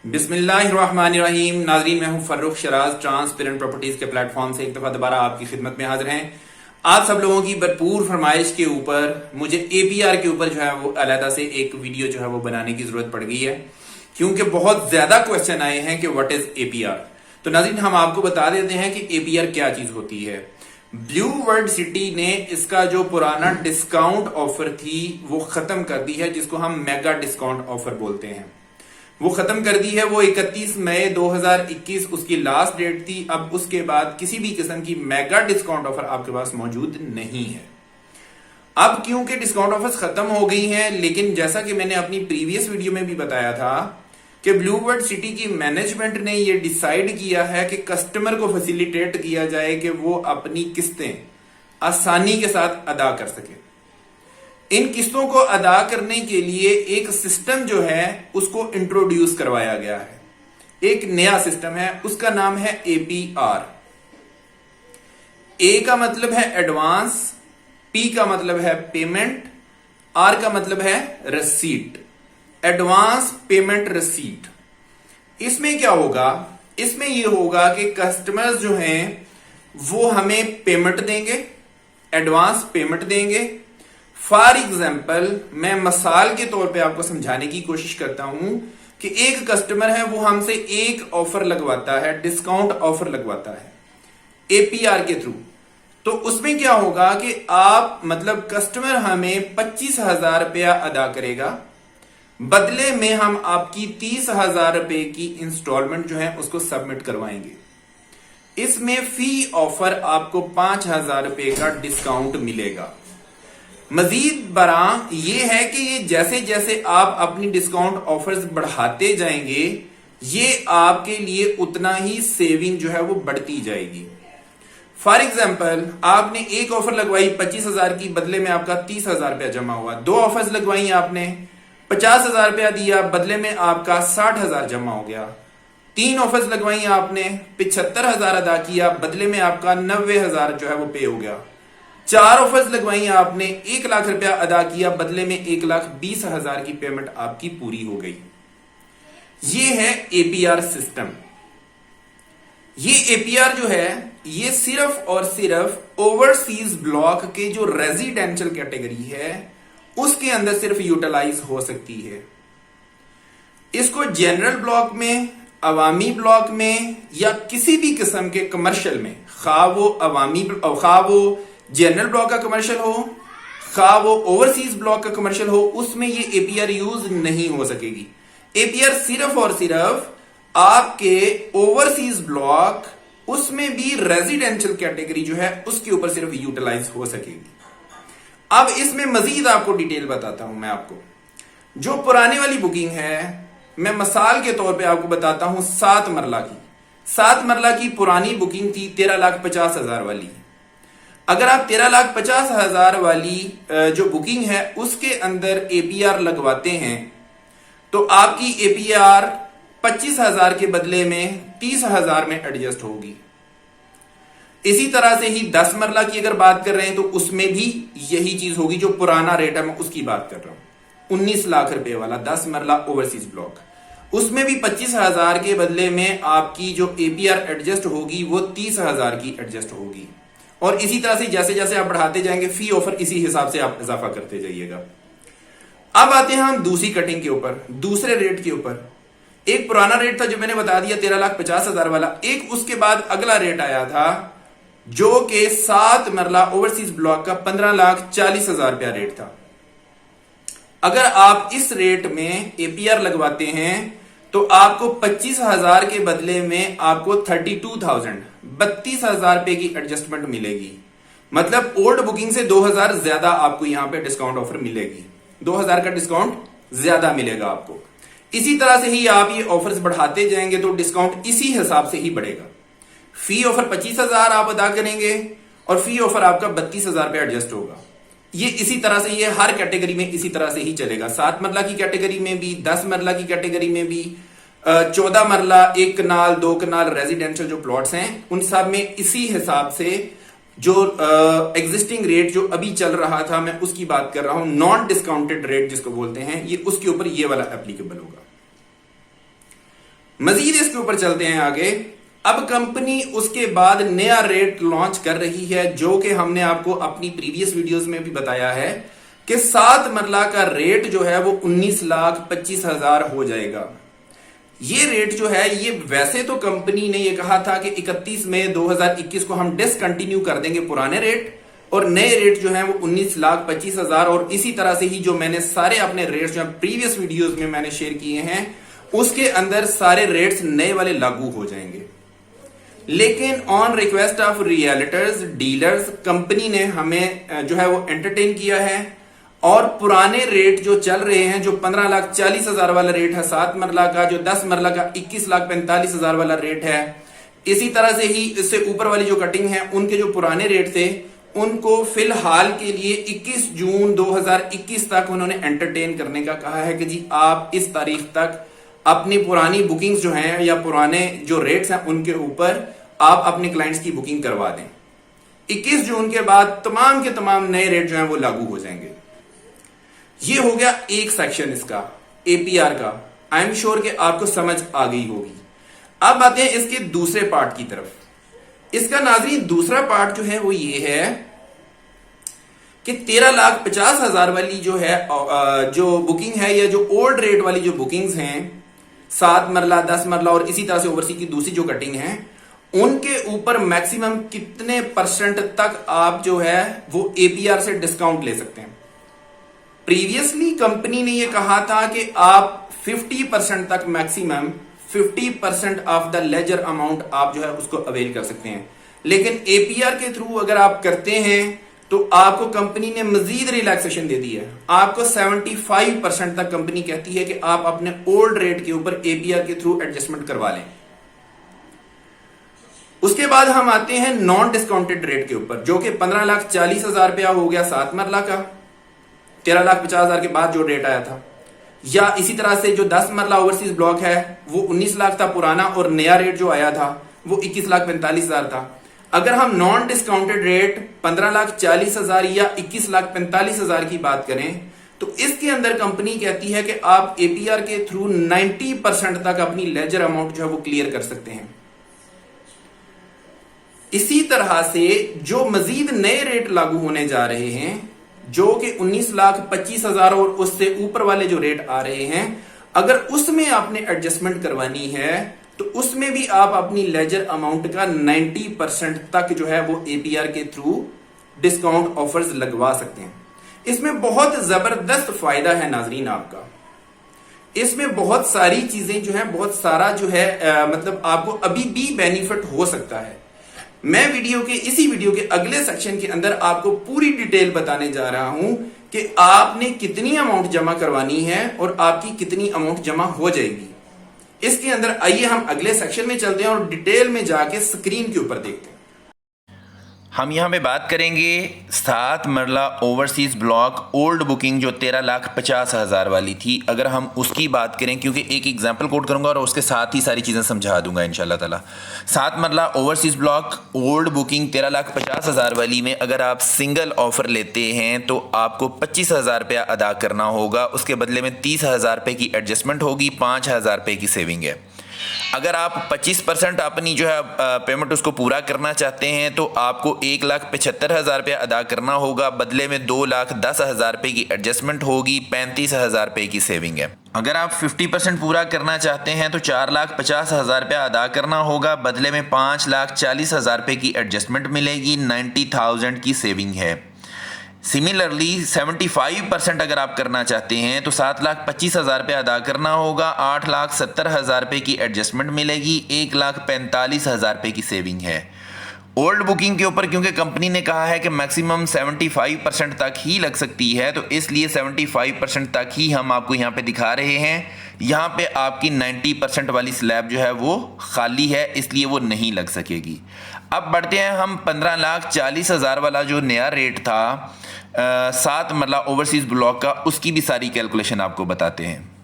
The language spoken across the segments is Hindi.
बिस्मिल्लाहिर्रहमानिर्रहीम। नाजरीन, मैं हूं फर्रुख शराज, ट्रांसपेरेंट प्रॉपर्टीज के प्लेटफॉर्म से एक दफा दोबारा आपकी खिदमत में हाजिर हैं। आप सब लोगों की भरपूर फरमाइश के ऊपर मुझे एपीआर के ऊपर जो है वो अलहदा से एक वीडियो जो है वो बनाने की जरूरत पड़ गई है, क्योंकि बहुत ज्यादा क्वेश्चन आए हैं कि व्हाट इज एपीआर। तो नाजरीन, हम आपको बता देते हैं कि एपीआर क्या चीज होती है। ब्लू वर्ल्ड सिटी ने इसका जो पुराना डिस्काउंट ऑफर थी वो खत्म कर दी है, जिसको हम मेगा डिस्काउंट ऑफर बोलते हैं। वो खत्म कर दी है। वो 31 मई 2021 उसकी लास्ट डेट थी। अब उसके बाद किसी भी किस्म की मेगा डिस्काउंट ऑफर आपके पास मौजूद नहीं है। अब क्योंकि डिस्काउंट ऑफर्स खत्म हो गई हैं, लेकिन जैसा कि मैंने अपनी प्रीवियस वीडियो में भी बताया था कि ब्लू वर्ल्ड सिटी की मैनेजमेंट ने ये डिसाइड किया है कि कस्टमर को फैसिलिटेट किया जाए कि वो अपनी किस्तें आसानी के साथ अदा कर सके। इन किस्तों को अदा करने के लिए एक सिस्टम जो है उसको इंट्रोड्यूस करवाया गया है। एक नया सिस्टम है, उसका नाम है एपीआर। ए का मतलब है एडवांस, पी का मतलब है पेमेंट, आर का मतलब है रसीट। Advance payment receipt. इसमें क्या होगा? इसमें यह होगा कि कस्टमर्स जो हैं वो हमें पेमेंट देंगे, एडवांस पेमेंट देंगे। फॉर एग्जाम्पल, मैं मिसाल के तौर पे आपको समझाने की कोशिश करता हूं कि एक कस्टमर है, वो हमसे एक ऑफर लगवाता है, डिस्काउंट ऑफर लगवाता है एपीआर के थ्रू। तो उसमें क्या होगा कि आप मतलब कस्टमर हमें 25,000 रुपया अदा करेगा, बदले में हम आपकी 30,000 रुपए की इंस्टॉलमेंट जो है उसको सबमिट करवाएंगे। इसमें फी ऑफर आपको 5,000 रुपए का डिस्काउंट मिलेगा। मजीद बरा ये है कि ये जैसे जैसे आप अपनी डिस्काउंट ऑफर्स बढ़ाते जाएंगे, ये आपके लिए उतना ही सेविंग जो है वो बढ़ती जाएगी। फॉर एग्जाम्पल, आपने एक ऑफर लगवाई 25,000 की, बदले में आपका 30,000 रुपया जमा हुआ। दो ऑफर्स लगवाई आपने, 50,000 रुपया दिया, बदले में आपका 60,000 जमा हो गया। तीन ऑफर्स लगवाई आपने, 75,000 अदा किया, बदले में आपका 90,000 जो है वो पे हो गया। चार ऑफर्स लगवाई आपने, 1 लाख रुपया अदा किया, बदले में 1,20,000 की पेमेंट आपकी पूरी हो गई। ये है एपीआर सिस्टम। ये एपीआर जो है ये सिर्फ और सिर्फ ओवरसीज ब्लॉक के जो रेजिडेंशियल कैटेगरी है उसके अंदर सिर्फ यूटिलाइज हो सकती है। इसको जनरल ब्लॉक में, अवामी ब्लॉक में या किसी भी किस्म के कमर्शियल में, खा वो जनरल ब्लॉक का कमर्शियल हो, खा वो ओवरसीज ब्लॉक का कमर्शियल हो, उसमें ये एपीआर यूज नहीं हो सकेगी। एपीआर सिर्फ और सिर्फ आपके ओवरसीज ब्लॉक, उसमें भी रेजिडेंशियल कैटेगरी जो है उसके ऊपर सिर्फ यूटिलाइज हो सकेगी। अब इसमें मजीद आपको डिटेल बताता हूं। मैं आपको जो पुराने वाली बुकिंग है, मैं मिसाल के तौर पे आपको बताता हूं 7 मरला की। 7 मरला की पुरानी बुकिंग थी 13,50,000 वाली। अगर आप 13,50,000 वाली जो बुकिंग है उसके अंदर एपीआर लगवाते हैं तो आपकी एपीआर 25,000 के बदले में 30,000 में एडजस्ट होगी। इसी तरह से ही 10 मरला की अगर बात कर रहे हैं तो उसमें भी यही चीज होगी। जो पुराना रेट है मैं उसकी बात कर रहा हूं, 19 लाख रुपए वाला 10 मरला ओवरसीज ब्लॉक, उसमें भी 25,000 के बदले में आपकी जो एपीआर एडजस्ट होगी वो 30,000 की एडजस्ट होगी। और इसी तरह से जैसे जैसे आप बढ़ाते जाएंगे फी ऑफर इसी हिसाब से आप इजाफा करते जाइएगा। अब आते हैं हम दूसरी कटिंग के ऊपर, दूसरे रेट के ऊपर। एक पुराना रेट था जो मैंने बता दिया 13,50,000 वाला। एक उसके बाद अगला रेट आया था जो कि 7 मरला ओवरसीज ब्लॉक का 15,40,000 रुपया रेट था। अगर आप इस रेट में एपीआर लगवाते हैं तो आपको 25,000 के बदले में आपको 32,000 रुपए की एडजस्टमेंट मिलेगी। मतलब ओल्ड बुकिंग से 2,000 ज्यादा आपको यहां पे डिस्काउंट ऑफर मिलेगी। 2,000 का डिस्काउंट ज्यादा मिलेगा आपको। इसी तरह से ही आप ये ऑफर्स बढ़ाते जाएंगे तो डिस्काउंट इसी हिसाब से ही बढ़ेगा। फी ऑफर 25,000 आप अदा करेंगे और फी ऑफर आपका 32,000 पे एडजस्ट होगा। ये इसी तरह से ये हर कैटेगरी में इसी तरह से ही चलेगा। 7 मरला की कैटेगरी में भी, 10 मरला की कैटेगरी में भी, 14 मरला, 1 कनाल, 2 कनाल रेजिडेंशियल जो प्लॉट्स हैं उन सब में इसी हिसाब से जो एग्जिस्टिंग रेट जो अभी चल रहा था मैं उसकी बात कर रहा हूं, नॉन डिस्काउंटेड रेट जिसको बोलते हैं, ये उसके ऊपर ये वाला एप्लीकेबल होगा। मजीद इसके ऊपर चलते हैं आगे। अब कंपनी उसके बाद नया रेट लॉन्च कर रही है, जो कि हमने आपको अपनी प्रीवियस वीडियोस में भी बताया है कि 7 मरला का रेट जो है वो 19,25,000 हो जाएगा। ये रेट जो है, ये वैसे तो कंपनी ने ये कहा था कि 31 मई 2021 को हम डिसकंटिन्यू कर देंगे पुराने रेट और नए रेट जो है वो 19,25,000, और इसी तरह से ही जो मैंने सारे अपने रेट्स जो प्रीवियस वीडियोस में मैंने शेयर किए हैं उसके अंदर सारे रेट्स नए वाले लागू हो जाएंगे। लेकिन on request of realtors dealers company ने हमें जो है वो एंटरटेन किया है और पुराने रेट जो चल रहे हैं, जो 15,40,000 वाला रेट है 7 मरला का, जो 10 मरला का 21,45,000 वाला रेट है, इसी तरह से ही इससे ऊपर वाली जो कटिंग है उनके जो पुराने रेट थे उनको फिलहाल के लिए 21 जून 2021 तक उन्होंने एंटरटेन करने का कहा है कि जी आप इस तारीख तक अपनी पुरानी बुकिंग्स जो हैं या पुराने जो रेट्स हैं उनके ऊपर आप अपने क्लाइंट्स की बुकिंग करवा दें। 21 जून के बाद तमाम के तमाम नए रेट जो हैं वो लागू हो जाएंगे। ये हो गया एक सेक्शन इसका एपीआर का। आई एम श्योर कि आपको समझ आ गई होगी। अब आते हैं इसके दूसरे पार्ट की तरफ। इसका नाज़रीन दूसरा पार्ट जो है वो ये है कि 13,50,000 वाली जो है जो बुकिंग है या जो ओल्ड रेट वाली जो बुकिंग्स हैं 7 मरला 10 मरला और इसी तरह से ओवरसीज की दूसरी जो कटिंग है उनके ऊपर मैक्सिमम कितने परसेंट तक आप जो है वो एपीआर से डिस्काउंट ले सकते हैं। प्रीवियसली कंपनी ने ये कहा था कि आप 50% तक maximum 50% of the ledger amount आप जो है उसको अवेल कर सकते हैं, लेकिन एपीआर के थ्रू अगर आप करते हैं तो आपको कंपनी ने मजीद रिलैक्सेशन दे दी है। आपको 75% तक कंपनी कहती है कि आप अपने ओल्ड रेट के ऊपर एपीआर के थ्रू एडजस्टमेंट करवा लें। उसके बाद हम आते हैं नॉन डिस्काउंटेड रेट के ऊपर, जो कि 15,40,000 रुपया हो गया 7 मरला का, 13,50,000 के बाद जो रेट आया था, या इसी तरह से जो 10 मरला ओवरसीज ब्लॉक है वो 19 लाख था पुराना और नया रेट जो आया था वो 21,45,000 था। अगर हम नॉन डिस्काउंटेड रेट 15,40,000 या 21,45,000 की बात करें तो इसके अंदर कंपनी कहती है कि आप एपीआर के थ्रू 90% तक अपनी लेजर अमाउंट जो है वो क्लियर कर सकते हैं। इसी तरह से जो मजीद नए रेट लागू होने जा रहे हैं जो कि 19,25,000 और उससे ऊपर वाले जो रेट आ रहे हैं, अगर उसमें आपने एडजस्टमेंट करवानी है तो उसमें भी आप अपनी लेजर अमाउंट का 90% तक जो है वो एपीआर के थ्रू डिस्काउंट ऑफर्स लगवा सकते हैं। इसमें बहुत जबरदस्त फायदा है नाजरीन आपका। इसमें बहुत सारी चीजें जो है, बहुत सारा जो है मतलब आपको अभी भी बेनिफिट हो सकता है। मैं इसी वीडियो के अगले सेक्शन के अंदर आपको पूरी डिटेल बताने जा रहा हूं कि आपने कितनी अमाउंट जमा करवानी है और आपकी कितनी अमाउंट जमा हो जाएगी। इसके अंदर आइए हम अगले सेक्शन में चलते हैं और डिटेल में जाके स्क्रीन के ऊपर देखते हैं। हम यहाँ पे बात करेंगे 7 मरला ओवरसीज ब्लॉक ओल्ड बुकिंग जो 13,50,000 वाली थी। अगर हम उसकी बात करें, क्योंकि एक एग्जांपल कोट करूंगा और उसके साथ ही सारी चीज़ें समझा दूंगा इंशाल्लाह ताला। 7 मरला ओवरसीज ब्लॉक ओल्ड बुकिंग 13,50,000 वाली में अगर आप सिंगल ऑफर लेते हैं तो आपको 25,000 रुपया अदा करना होगा। उसके बदले में 30,000 रुपये की एडजस्टमेंट होगी, 5,000 रुपये की सेविंग है। अगर आप 25% अपनी जो है पेमेंट उसको पूरा करना चाहते हैं तो आपको 1,75,000 रुपया अदा करना होगा, बदले में 2,10,000 रुपये की एडजस्टमेंट होगी, 35,000 रुपये की सेविंग है। अगर आप 50% पूरा करना चाहते हैं तो 4,50,000 रुपया अदा करना होगा, बदले में 5,40,000 रुपये की एडजस्टमेंट मिलेगी, 90,000 की सेविंग है। सिमिलरली 75% अगर आप करना चाहते हैं तो 7,25,000 रुपये अदा करना होगा, 8,70,000 रुपये की एडजस्टमेंट मिलेगी, 1,45,000 रुपये की सेविंग है। ओल्ड बुकिंग के ऊपर क्योंकि कंपनी ने कहा है कि मैक्सिमम 75% तक ही लग सकती है तो इसलिए 75% तक ही हम आपको यहाँ पे दिखा रहे हैं। यहाँ पे आपकी 90% वाली स्लैब जो है वो खाली है, इसलिए वो नहीं लग सकेगी। अब बढ़ते हैं हम 15,40,000 वाला जो नया रेट था 7 मरला ओवरसीज ब्लॉक का, उसकी भी सारी कैलकुलेशन आपको बताते हैं।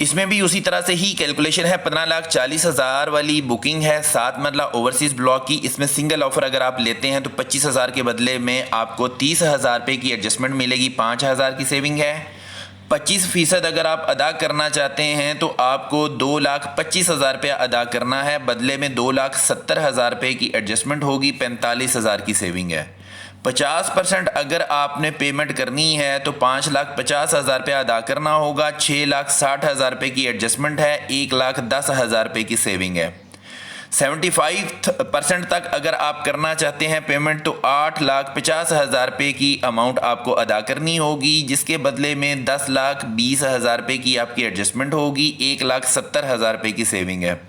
इसमें भी उसी तरह से ही कैलकुलेशन है। 15,40,000 वाली बुकिंग है 7 मरला ओवरसीज ब्लॉक की। इसमें सिंगल ऑफर अगर आप लेते हैं तो 25,000 के बदले में आपको 30,000 रुपये की एडजस्टमेंट मिलेगी, 5,000 की सेविंग है। 25% अगर आप अदा करना चाहते हैं तो आपको 2,25,000 रुपया अदा करना है, बदले में 2,70,000 रुपये की एडजस्टमेंट होगी, 45,000 की सेविंग है। 50% अगर आपने पेमेंट करनी है तो 5,50,000 रुपया अदा करना होगा, 6,60,000 रुपये की एडजस्टमेंट है, 1,10,000 रुपये की सेविंग है। 75% तक अगर आप करना चाहते हैं पेमेंट तो 8,50,000 रुपये की अमाउंट आपको अदा करनी होगी, जिसके बदले में 10,20,000 रुपये की आपकी एडजस्टमेंट होगी, 1,70,000 रुपये की सेविंग है।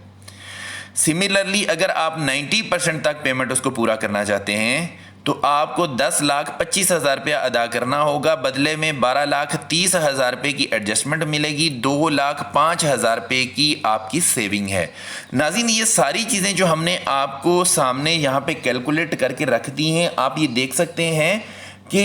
सिमिलरली अगर आप 90% तक पेमेंट उसको पूरा करना चाहते हैं तो आपको 10,25,000 रुपया अदा करना होगा, बदले में 12,30,000 रुपये की एडजस्टमेंट मिलेगी, 2,05,000 रुपये की आपकी सेविंग है। नाज़रीन, ये सारी चीज़ें जो हमने आपको सामने यहाँ पे कैलकुलेट करके रख दी हैं, आप ये देख सकते हैं कि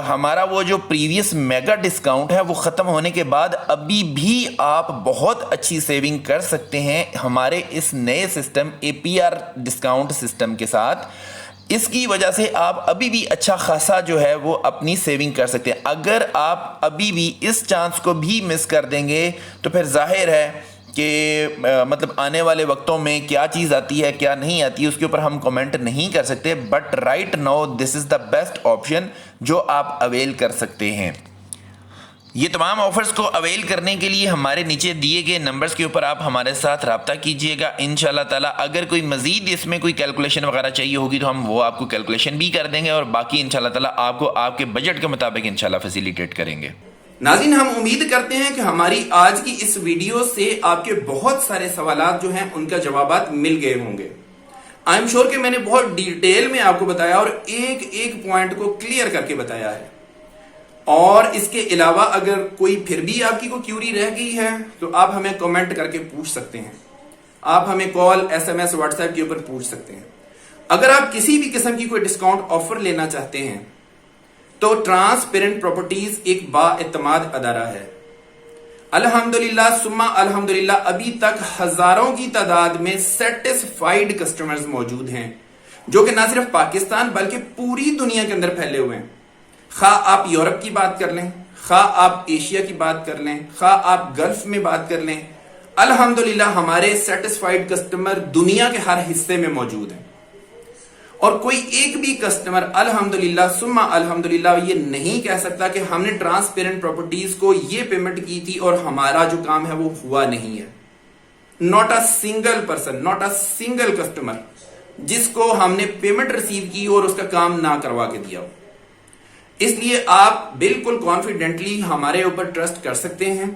हमारा वो जो प्रीवियस मेगा डिस्काउंट है वो ख़त्म होने के बाद अभी भी आप बहुत अच्छी सेविंग कर सकते हैं हमारे इस नए सिस्टम APR डिस्काउंट सिस्टम के साथ। इसकी वजह से आप अभी भी अच्छा खासा जो है वो अपनी सेविंग कर सकते हैं। अगर आप अभी भी इस चांस को भी मिस कर देंगे तो फिर जाहिर है कि मतलब आने वाले वक्तों में क्या चीज़ आती है क्या नहीं आती है उसके ऊपर हम कमेंट नहीं कर सकते, but right now this is the best option जो आप अवेल कर सकते हैं। ये तमाम ऑफर्स को अवेल करने के लिए हमारे नीचे दिए गए नंबर्स के ऊपर आप हमारे साथ रब्ता कीजिएगा। इंशाल्लाह ताला अगर कोई मज़ीद इसमें कोई कैलकुलेशन वगैरह चाहिए होगी तो हम वो आपको कैलकुलेशन भी कर देंगे और बाकी इंशाल्लाह ताला आपको आपके बजट के मुताबिक इंशाल्लाह फैसिलिटेट करेंगे। नाज़रीन, हम उम्मीद करते हैं कि हमारी आज की इस वीडियो से आपके बहुत सारे सवालात जो हैं उनका जवाबात मिल गए होंगे। आई एम श्योर कि मैंने बहुत डिटेल में आपको बताया और एक एक पॉइंट को क्लियर करके बताया है। और इसके अलावा अगर कोई फिर भी आपकी कोई क्यूरी रह गई है तो आप हमें कमेंट करके पूछ सकते हैं, आप हमें कॉल SMS WhatsApp के ऊपर पूछ सकते हैं। अगर आप किसी भी किस्म की कोई डिस्काउंट ऑफर लेना चाहते हैं तो ट्रांसपेरेंट प्रॉपर्टीज एक बाएतमाद अदारा है। अल्हम्दुलिल्लाह सुम्मा अल्हम्दुलिल्लाह अभी तक हजारों की तादाद में सेटिस्फाइड कस्टमर्स मौजूद हैं जो कि ना सिर्फ पाकिस्तान बल्कि पूरी दुनिया के अंदर फैले हुए हैं। खा आप यूरोप की बात कर लें, खा आप एशिया की बात कर लें, खा आप गल्फ में बात कर लें, अल्हम्दुलिल्लाह हमारे सेटिस्फाइड कस्टमर दुनिया के हर हिस्से में मौजूद हैं। और कोई एक भी कस्टमर अल्हम्दुलिल्लाह सुम्मा अल्हम्दुलिल्लाह ये नहीं कह सकता कि हमने ट्रांसपेरेंट प्रॉपर्टीज को ये पेमेंट की थी और हमारा जो काम है वो हुआ नहीं है। Not a single person, not a single customer जिसको हमने पेमेंट रिसीव की और उसका काम ना करवा के दिया हो। इसलिए आप बिल्कुल कॉन्फिडेंटली हमारे ऊपर ट्रस्ट कर सकते हैं।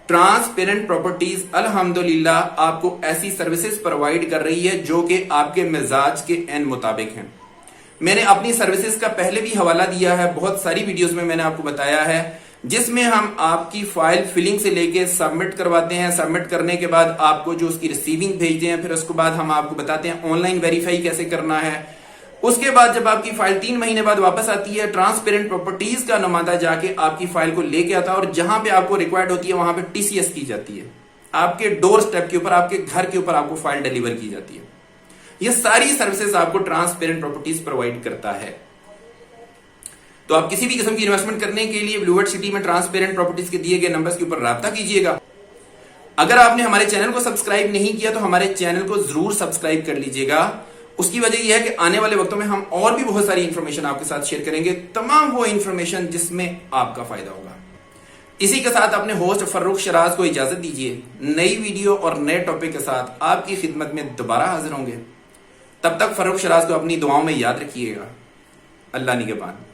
ट्रांसपेरेंट प्रॉपर्टीज अल्हम्दुलिल्लाह आपको ऐसी सर्विसेज प्रोवाइड कर रही है जो कि आपके मिजाज के एन मुताबिक हैं। मैंने अपनी सर्विसेज का पहले भी हवाला दिया है, बहुत सारी वीडियोस में मैंने आपको बताया है, जिसमें हम आपकी फाइल फिलिंग से लेके सबमिट करवाते हैं। सबमिट करने के बाद आपको जो उसकी रिसीविंग भेजते हैं, फिर उसके बाद हम आपको बताते हैं ऑनलाइन वेरीफाई कैसे करना है। उसके बाद जब आपकी फाइल 3 महीने बाद वापस आती है, ट्रांसपेरेंट प्रॉपर्टीज का नुमाइंदा जाके आपकी फाइल को लेके आता है और जहां पे आपको रिक्वायर्ड होती है वहां पे TCS की जाती है। आपके डोर स्टेप के ऊपर, आपके घर के ऊपर आपको फाइल डिलीवर की जाती है। ये सारी सर्विसेज आपको ट्रांसपेरेंट प्रॉपर्टीज प्रोवाइड करता है। तो आप किसी भी किस्म की इन्वेस्टमेंट करने के लिए ब्लू वर्ल्ड सिटी में ट्रांसपेरेंट प्रॉपर्टीज के दिए गए नंबर्स के ऊपर राब्ता कीजिएगा। अगर आपने हमारे चैनल को सब्सक्राइब नहीं किया तो हमारे चैनल को जरूर सब्सक्राइब कर लीजिएगा। उसकी वजह यह है कि आने वाले वक्तों में हम और भी बहुत सारी इंफॉर्मेशन आपके साथ शेयर करेंगे, तमाम वो इंफॉर्मेशन जिसमें आपका फायदा होगा। इसी के साथ अपने होस्ट फर्रुख शराज को इजाजत दीजिए। नई वीडियो और नए टॉपिक के साथ आपकी खिदमत में दोबारा हाजिर होंगे। तब तक फर्रुख शराज को अपनी दुआओं में याद रखिएगा। अल्लाह निगहबान।